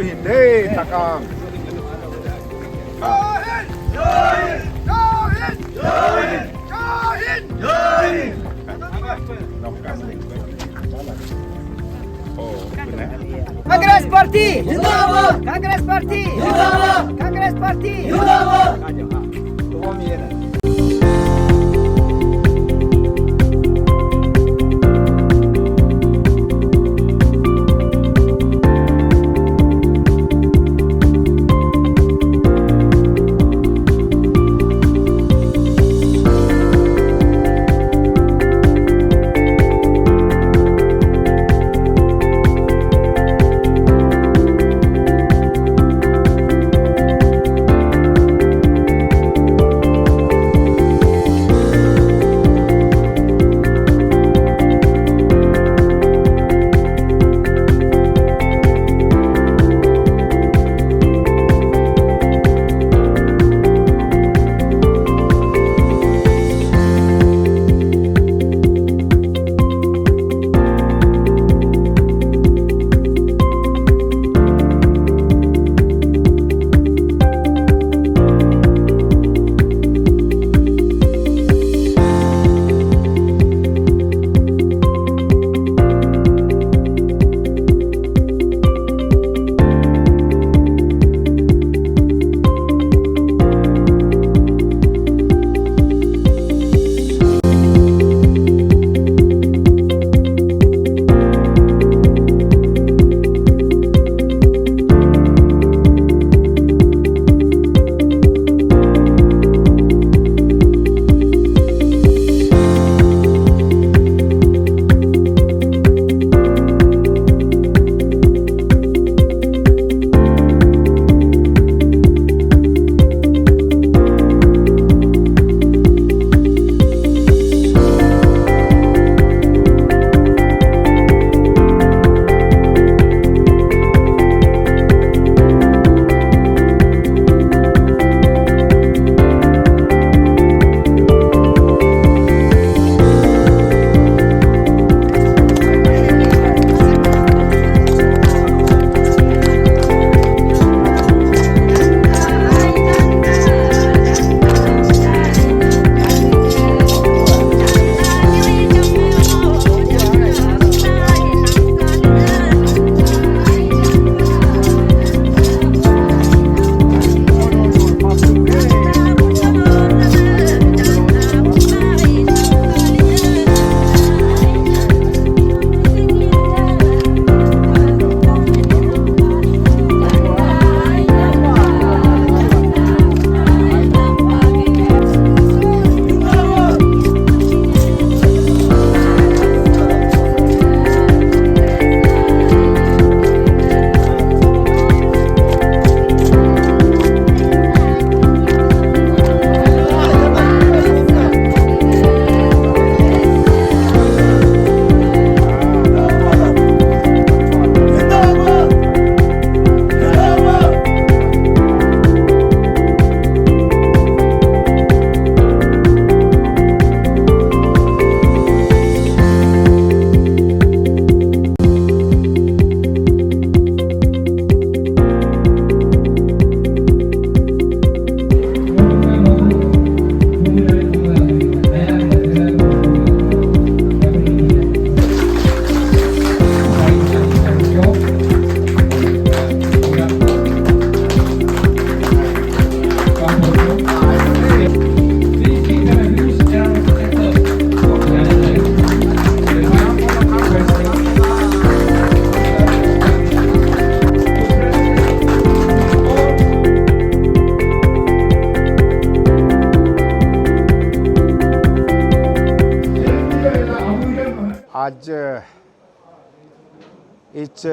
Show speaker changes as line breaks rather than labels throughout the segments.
Hind, hey, Takam.
Congress party जिंदाबाद Congress party जिंदाबाद Congress party जिंदाबाद
आज इस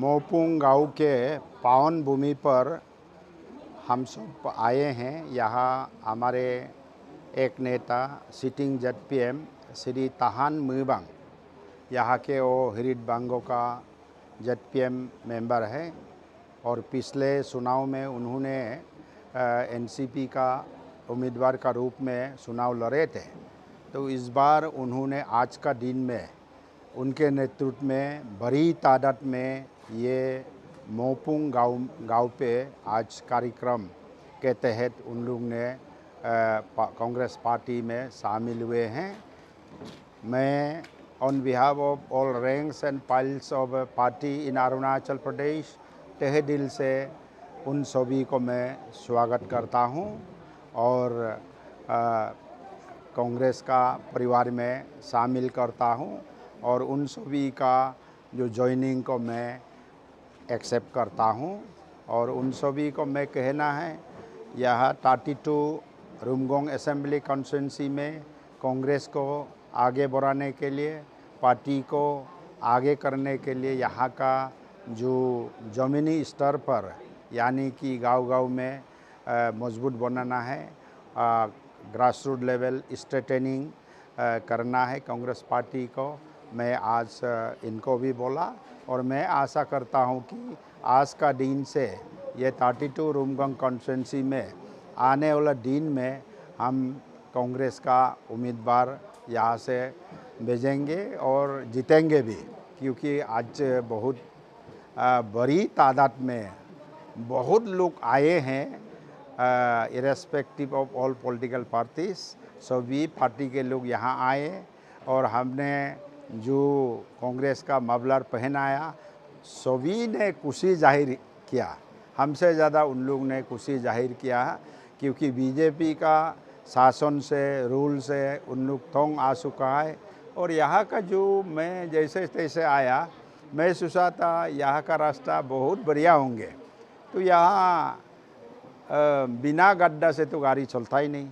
मोपुंग गांव के पावन भूमि पर हम सब आए हैं। यहाँ हमारे एक नेता सिटिंग ZPM श्री ताहान मुइबांग यहाँ के वो हिरिट बांगो का ZPM मेंबर है और पिछले चुनाव में उन्होंने NCP का उम्मीदवार का रूप में चुनाव लड़े थे। तो इस बार उन्होंने आज का दिन में उनके नेतृत्व में बड़ी तादाद में ये मोपुंग गांव पे आज कार्यक्रम के तहत उन लोग ने कांग्रेस पार्टी में शामिल हुए हैं। मैं on behalf of all ranks and files of party in Arunachal Pradesh तहे दिल से उन सभी को मैं स्वागत करता हूं और कांग्रेस का परिवार में शामिल करता हूं और उन सभी का जो ज्वाइनिंग को मैं एक्सेप्ट करता हूं और उन सभी को मैं कहना है यह 32 रुमगोंग असेंबली कॉन्स्टिट्यूंसी में कांग्रेस को आगे बढ़ाने के लिए, पार्टी को आगे करने के लिए यहाँ का जो ज़मीनी स्तर पर यानी कि गांव-गांव में मजबूत बनाना है, ग्रास रूट लेवल स्ट्रेटनिंग करना है कांग्रेस पार्टी को। मैं आज इनको भी बोला और मैं आशा करता हूं कि आज का दिन से ये 32 रुमगोंग कॉन्स्टिट्यूंसी में आने वाला दिन में हम कांग्रेस का उम्मीदवार यहाँ से भेजेंगे और जीतेंगे भी, क्योंकि आज बहुत बड़ी तादाद में बहुत लोग आए हैं irrespective of all political parties. सभी पार्टी के लोग यहाँ आए और हमने जो कांग्रेस का मफलर पहनाया सभी ने खुशी जाहिर किया। हमसे ज़्यादा उन लोग ने खुशी जाहिर किया क्योंकि बीजेपी का शासन से, रूल से उन लोग तंग आ चुका है। और यहाँ का जो मैं जैसे तैसे आया, मैं सोचा था यहाँ का रास्ता बहुत बढ़िया होंगे, तो यहाँ बिना गड्ढा से तो गाड़ी चलता ही नहीं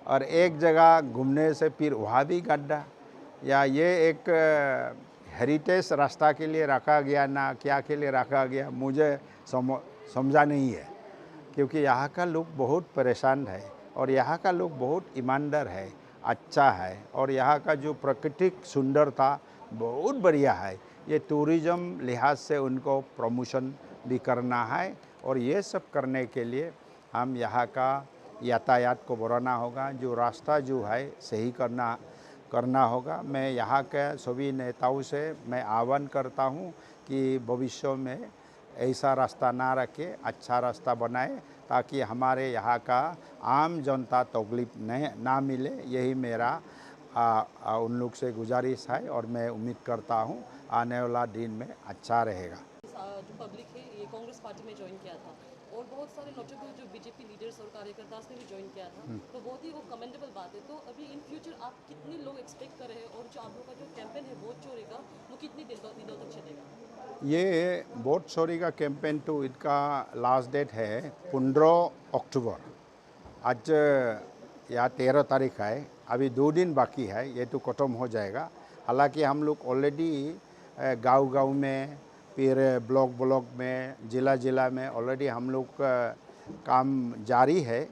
और एक जगह घूमने से फिर वहाँ भी गड्ढा, या ये एक हेरिटेज रास्ता के लिए रखा गया ना क्या के लिए रखा गया मुझे समझा नहीं है, क्योंकि यहाँ का लोग बहुत परेशान है और यहाँ का लोग बहुत ईमानदार है, अच्छा है और यहाँ का जो प्राकृतिक सुंदरता बहुत बढ़िया है। ये टूरिज़्म लिहाज से उनको प्रमोशन भी करना है और ये सब करने के लिए हम यहाँ का यातायात को बढ़ाना होगा, जो रास्ता जो है सही करना होगा। मैं यहाँ के सभी नेताओं से मैं आह्वान करता हूँ कि भविष्य में ऐसा रास्ता ना रखे, अच्छा रास्ता बनाए ताकि हमारे यहाँ का आम जनता तकलीफ ना मिले। यही मेरा उन लोग से गुजारिश है और मैं उम्मीद करता हूँ आने वाला दिन में अच्छा रहेगा।
जो पब्लिक है ये कांग्रेस पार्टी में ज्वाइन किया था और बहुत सारे नोटेबल जो बीजेपी लीडर्स और कार्यकर्ता ने भी ज्वाइन किया था, तो बहुत ही वो कमेंडेबल बात है। तो अभी इन फ्यूचर आप कितने लोग एक्सपेक्ट कर रहे हैं और जो आप लोगों का जो कैंपेन है वोट चोरी का वो कितनी दिनों तक चलेगा?
ये वोट चोरी का कैंपेन तो इसका लास्ट डेट है 15 अक्टूबर। आज या 13 तारीख है, अभी 2 दिन बाकी है, ये तो खत्म हो जाएगा। हालांकि हम लोग ऑलरेडी गांव-गांव में, फिर ब्लॉक में, जिला में ऑलरेडी हम लोग का काम जारी है।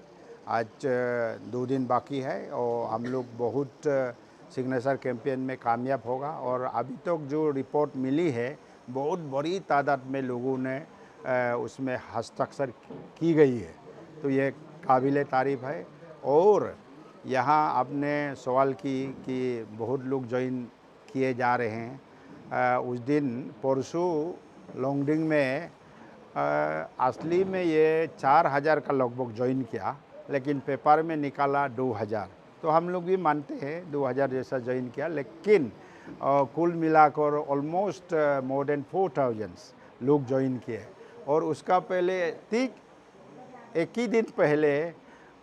आज 2 दिन बाकी है और हम लोग बहुत सिग्नेचर कैंपेन में कामयाब होगा और अभी तक जो रिपोर्ट मिली है बहुत बड़ी तादाद में लोगों ने उसमें हस्ताक्षर की गई है, तो ये काबिल तारीफ़ है। और यहाँ आपने सवाल की कि बहुत लोग ज्वाइन किए जा रहे हैं। उस दिन परसों लॉन्गडिंग में असली में ये 4000 का लगभग ज्वाइन किया, लेकिन पेपर में निकाला 2000, तो हम लोग भी मानते हैं 2000 जैसा ज्वाइन किया, लेकिन कुल मिलाकर ऑलमोस्ट मोर देन 4000 लोग ज्वाइन किए। और उसका पहले ठीक एक ही दिन पहले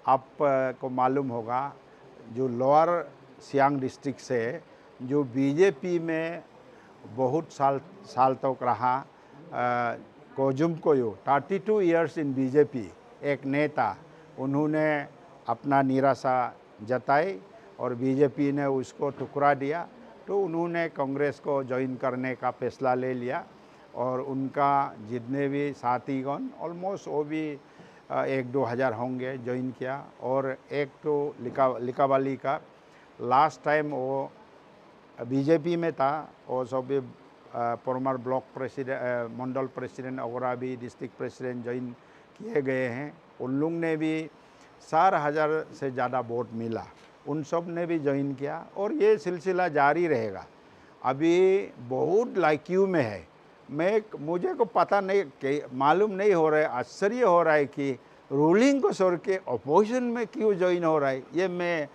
आपको मालूम होगा जो लोअर सियांग डिस्ट्रिक्ट से जो बीजेपी में बहुत साल तक रहा कोजुम कोयो 32 इयर्स इन बीजेपी, एक नेता, उन्होंने अपना निराशा जताई और बीजेपी ने उसको ठुकरा दिया, तो उन्होंने कांग्रेस को ज्वाइन करने का फैसला ले लिया और उनका जितने भी साथीगण ऑलमोस्ट वो भी 1-2 हज़ार होंगे ज्वाइन किया। और एक तो लिकावाली का लास्ट टाइम वो बीजेपी में था और सभी फॉर्मर ब्लॉक प्रेसिडेंट, मंडल प्रेसिडेंट वगैरह भी, डिस्ट्रिक्ट प्रेसिडेंट ज्वाइन किए गए हैं। उन लोग ने भी 4000 से ज़्यादा वोट मिला, उन सब ने भी ज्वाइन किया और ये सिलसिला जारी रहेगा। अभी बहुत क्यू में है मुझे को पता नहीं कि मालूम नहीं हो रहा है, आश्चर्य हो रहा है कि रूलिंग को छोड़ के अपोजिशन में क्यों ज्वाइन हो रहा है, ये मैं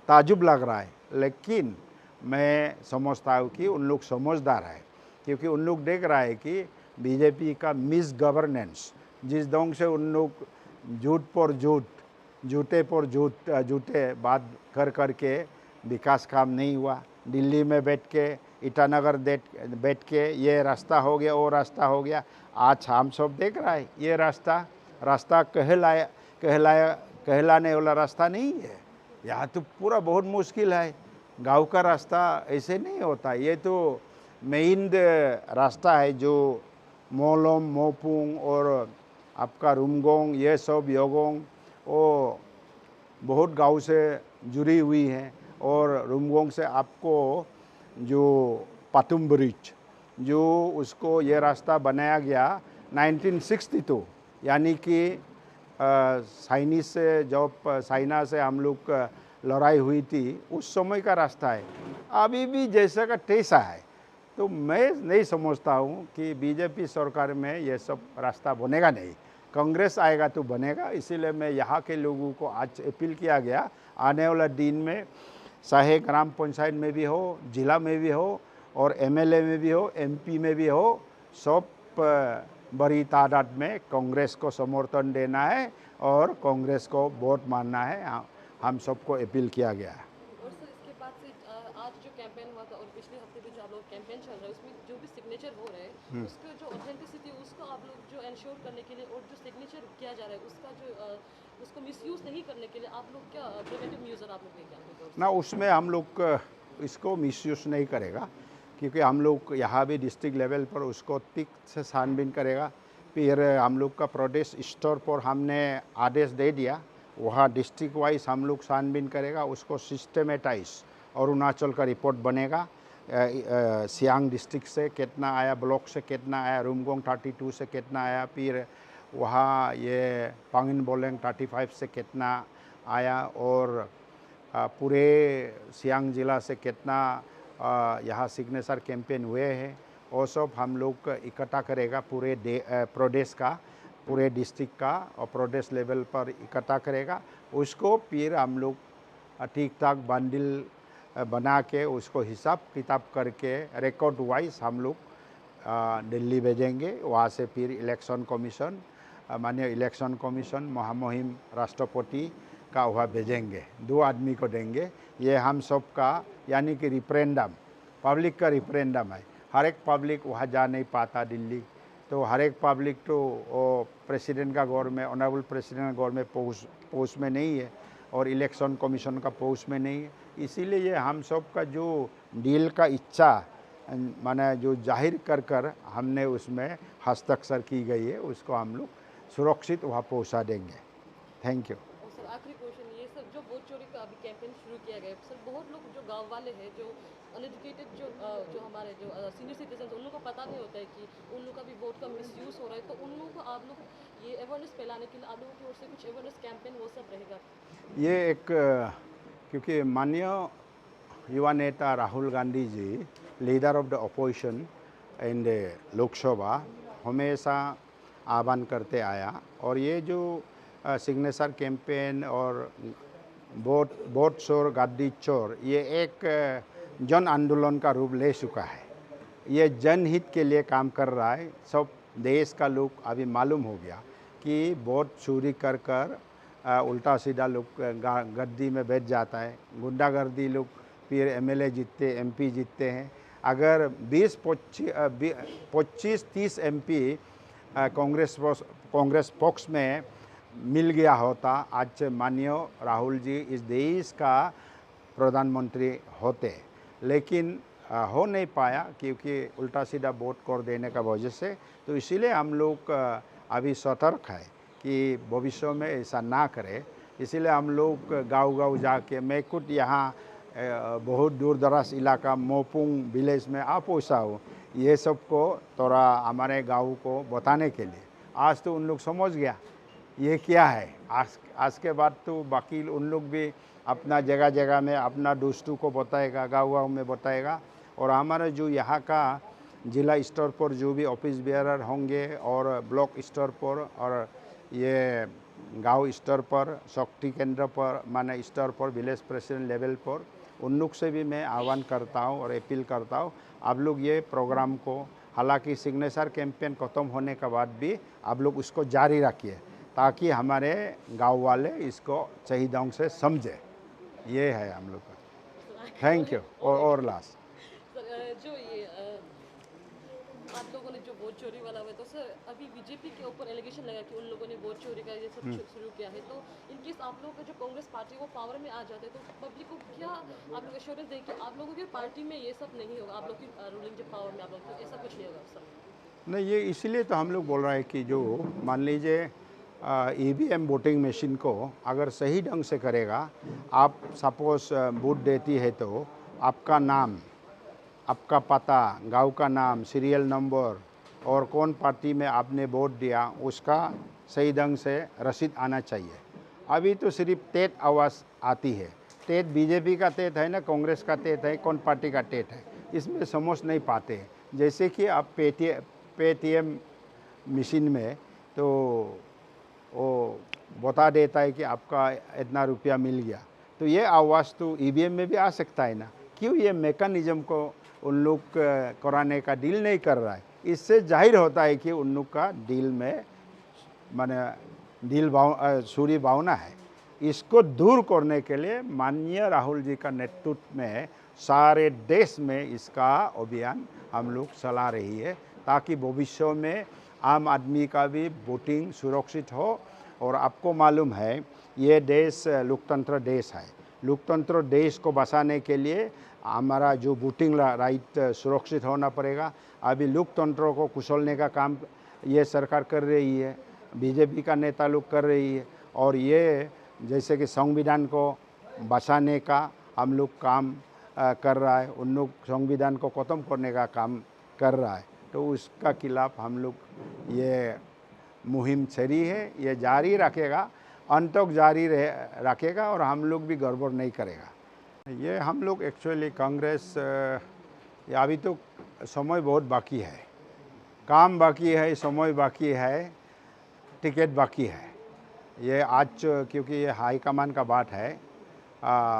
ताजुब लग रहा है। लेकिन मैं समझता हूँ कि उन लोग समझदार है, क्योंकि उन लोग देख रहा है कि बीजेपी का मिस गवर्नेंस, जिस ढंग से उन लोग झूठ पर झूठ, झूठे पर झूठे बात कर के विकास काम नहीं हुआ। दिल्ली में बैठ के, ईटानगर बैठ के ये रास्ता हो गया, वो रास्ता हो गया। आज हम सब देख रहा है ये रास्ता कहलाने वाला रास्ता नहीं है। यहाँ तो पूरा बहुत मुश्किल है। गांव का रास्ता ऐसे नहीं होता। ये तो मेन रास्ता है जो मोलोम, मोपुंग और आपका रुमगोंग, ये सब योगोंग, वो बहुत गांव से जुड़ी हुई हैं। और रुमगोंग से आपको जो पातुम ब्रिज, जो उसको ये रास्ता बनाया गया 1962, यानी कि चाइना से हम लोग लड़ाई हुई थी, उस समय का रास्ता है। अभी भी जैसा का तैसा है। तो मैं नहीं समझता हूँ कि बीजेपी सरकार में ये सब रास्ता बनेगा नहीं। कांग्रेस आएगा तो बनेगा। इसीलिए मैं यहाँ के लोगों को आज अपील किया गया, आने वाला दिन में चाहे ग्राम पंचायत में भी हो, जिला में भी हो, और एमएलए में भी हो, एमपी में भी हो, सब बड़ी तादाद में कांग्रेस को समर्थन देना है और कांग्रेस को वोट मारना है। हम सबको अपील किया गया है।
और सर इसके बाद से आज जो कैंपेन हुआ था और पिछले हफ्ते भी जो आप लोग कैंपेन चल रहा है, उसमें जो भी सिग्नेचर हो रहे हैं, उसका जो ऑथेंटिसिटी उसको आप लोग जो इंश्योर करने के लिए, और जो सिग्नेचर किया जा रहा है उसका जो उसको मिसयूज़ नहीं करने के लिए आप लोग क्या प्रिवेंटिव मेजर आप लोग लेंगे
ना, उसमें हम लोग इसको मिसयूज़ नहीं करेगा, क्योंकि हम लोग यहाँ भी डिस्ट्रिक्ट लेवल पर उसको ठीक से छानबीन करेगा। फिर हम लोग का प्रदेश स्तर पर हमने आदेश दे दिया, वहाँ डिस्ट्रिक्ट वाइज हम लोग छानबीन करेगा, उसको सिस्टमेटाइज अरुणाचल का रिपोर्ट बनेगा। सियांग डिस्ट्रिक्ट से कितना आया, ब्लॉक से कितना आया, रुमगोंग 32 से कितना आया, फिर वहाँ ये पांगिन बोलेंग 35 से कितना आया, और पूरे सियांग जिला से कितना यहाँ सिग्नेचर कैंपेन हुए हैं, वो सब हम लोग इकट्ठा करेगा। पूरे प्रदेश का, पूरे डिस्ट्रिक्ट का और प्रदेश लेवल पर इकट्ठा करेगा। उसको फिर हम लोग ठीक ठाक बंडल बना के उसको हिसाब किताब करके रिकॉर्ड वाइज हम लोग दिल्ली भेजेंगे। वहाँ से फिर इलेक्शन कमीशन, माननीय इलेक्शन कमीशन, महामहिम राष्ट्रपति का वहाँ भेजेंगे। 2 आदमी को देंगे। ये हम सब का यानी कि रिफरेंडम, पब्लिक का रिफरेंडम है। हर एक पब्लिक वहाँ जा नहीं पाता दिल्ली, तो हर एक पब्लिक तो वो प्रेसिडेंट का गौर में, ऑनरेबल प्रेसिडेंट का गौर में पहुँच में नहीं है, और इलेक्शन कमीशन का पहुँच में नहीं है। इसीलिए ये हम सब का जो डील का इच्छा माने जो जाहिर कर हमने उसमें हस्ताक्षर की गई है, उसको हम लोग सुरक्षित वहाँ पहुँचा देंगे। Thank you.
और सर आखिरी क्वेश्चन, ये सर जो वोट चोरी का अभी कैंपेन शुरू किया गया है, सर बहुत लोग जो गांव वाले हैं, जो अनएजुकेटेड, जो हमारे जो सीनियर सिटीजन, उन लोगों को पता नहीं होता है कि उन लोगों का भी वोट का मिसयूज़ हो रहा है, तो उन लोगों को आप लोग ये अवेयरनेस फैलाने के लिए आप लोगों की ओर से कुछ अवेयरनेस कैंपेन वो सब रहेगा?
ये एक क्योंकि माननीय युवा नेता Rahul Gandhi ji, leader of the opposition in the Lok Sabha, हमेशा आह्वान करते आया, और ये जो सिग्नेचर कैंपेन और वोट चोर गद्दी चोर, ये एक जन आंदोलन का रूप ले चुका है। ये जनहित के लिए काम कर रहा है। सब देश का लोग अभी मालूम हो गया कि वोट चोरी कर उल्टा सीधा लोग गद्दी में बैठ जाता है। गुंडागर्दी लोग फिर एमएलए जीतते, एमपी जीतते हैं। अगर 25-30 एमपी कांग्रेस पक्ष में मिल गया होता, आज माननीय राहुल जी इस देश का प्रधानमंत्री होते, लेकिन हो नहीं पाया क्योंकि उल्टा सीधा वोट कर देने का वजह से। तो इसीलिए हम लोग अभी सतर्क है कि भविष्य में ऐसा ना करें। इसीलिए हम लोग गांव-गांव जाके, मैं खुद यहाँ बहुत दूर दराज इलाका मोपुंग विलेज में आ पहुँचा हूँ, ये सब को थोड़ा हमारे गांव को बताने के लिए। आज तो उन लोग समझ गया ये क्या है। आज के बाद तो बाकी उन लोग भी अपना जगह जगह में अपना दोस्तों को बताएगा, गाँव-गाँव में बताएगा। और हमारे जो यहाँ का जिला स्तर पर जो भी ऑफिस बेयरर होंगे और ब्लॉक स्तर पर और ये गांव स्तर पर, शक्ति केंद्र पर माने स्तर पर, विलेज प्रेसिडेंट लेवल पर, उन लोग से भी मैं आह्वान करता हूँ और अपील करता हूँ आप लोग ये प्रोग्राम को, हालांकि सिग्नेचर कैंपेन ख़त्म होने के बाद भी आप लोग उसको जारी रखिए ताकि हमारे गांव वाले इसको सही ढंग से समझे। ये है हम लोग का। Thank you. और लास्ट
सर, जो ये आप लोगों ने जो वोट चोरी वाला हुआ है, तो सर अभी बीजेपी के ऊपर एलिगेशन लगा कि उन लोगों ने वोट चोरी का ये सब शुरू किया है, तो इन केस आप लोगों का जो कांग्रेस पार्टी वो पावर में आ जाते हैं तो पब्लिक को क्या आप लोग एश्योरेंस दें कि आप लोगों की पार्टी में ये सब नहीं होगा, आप लोग की रूलिंग जो पावर में आप लोग तो ऐसा कुछ नहीं होगा सर?
नहीं, ये इसीलिए तो हम लोग बोल रहे हैं कि जो मान लीजिए ईवीएम वोटिंग मशीन को अगर सही ढंग से करेगा, आप सपोज वोट देती है तो आपका नाम, आपका पता, गांव का नाम, सीरियल नंबर और कौन पार्टी में आपने वोट दिया उसका सही ढंग से रसीद आना चाहिए। अभी तो सिर्फ टेट आवाज़ आती है, टेट बीजेपी का टेट है ना कांग्रेस का टेट है, कौन पार्टी का टेट है, इसमें समझ नहीं पाते। जैसे कि आप पेटीएम मशीन में तो वो बता देता है कि आपका इतना रुपया मिल गया, तो ये आवाज़ तो ईवीएम में भी आ सकता है ना। क्यों ये मैकेनिज्म को उन लोग कराने का डील नहीं कर रहा है? इससे जाहिर होता है कि उन लोग का डील में माने डील सूरी भावना है। इसको दूर करने के लिए माननीय राहुल जी का नेतृत्व में सारे देश में इसका अभियान हम लोग चला रही है ताकि भविष्य में आम आदमी का भी वोटिंग सुरक्षित हो। और आपको मालूम है ये देश लोकतंत्र देश है, लोकतंत्र देश को बचाने के लिए हमारा जो वोटिंग राइट सुरक्षित होना पड़ेगा। अभी लोकतंत्र को कुचलने का काम ये सरकार कर रही है, बीजेपी का नेता लोग कर रही है, और ये जैसे कि संविधान को बचाने का हम लोग काम कर रहा है, उन लोग संविधान को ख़त्म करने का काम कर रहा है, तो उसका खिलाफ हम लोग ये मुहिम छड़ी है, ये जारी रखेगा, अंत तक जारी रखेगा और हम लोग भी गड़बड़ नहीं करेगा। ये हम लोग एक्चुअली कांग्रेस अभी तो समय बहुत बाकी है, काम बाकी है, समय बाकी है, टिकट बाकी है। ये आज क्योंकि ये हाईकमान का बात है,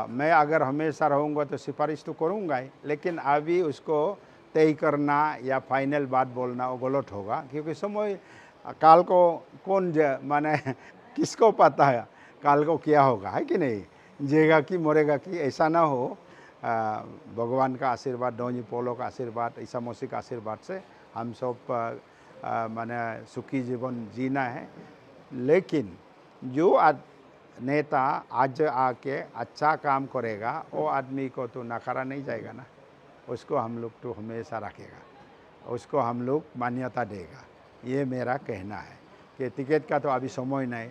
मैं अगर हमेशा रहूँगा तो सिफारिश तो करूँगा ही, लेकिन अभी उसको तय करना या फाइनल बात बोलना वो गलत होगा, क्योंकि समय काल को कौन माने किसको पता है काल को क्या होगा, है कि नहीं, जिएगा कि मरेगा कि, ऐसा ना हो। भगवान का आशीर्वाद, डोंजी पोलो का आशीर्वाद, ईसा मसीह का आशीर्वाद से हम सब माने सुखी जीवन जीना है। लेकिन जो नेता आज आके अच्छा काम करेगा वो आदमी को तो नकारा नहीं जाएगा ना, उसको हम लोग तो हमेशा रखेगा, उसको हम लोग मान्यता देगा। ये मेरा कहना है कि टिकट का तो अभी समय नहीं,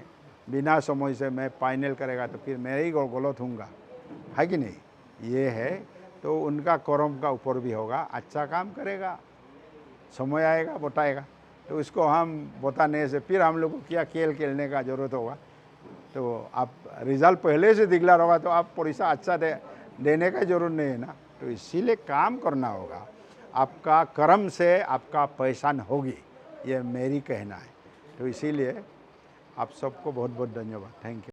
बिना समय से मैं फाइनल करेगा तो फिर मैं ही गलत हूँगा, है कि नहीं। ये है तो उनका कर्म का ऊपर भी होगा, अच्छा काम करेगा, समय आएगा बताएगा, तो उसको हम बताने से फिर हम लोग को क्या खेल खेलने का ज़रूरत होगा। तो आप रिजल्ट पहले से दिखला होगा तो आप पैसा अच्छा देने का ज़रूरत नहीं है ना। तो इसीलिए काम करना होगा, आपका कर्म से आपका पहचान होगी, ये मेरी कहना है। तो इसीलिए आप सबको बहुत बहुत धन्यवाद। Thank you.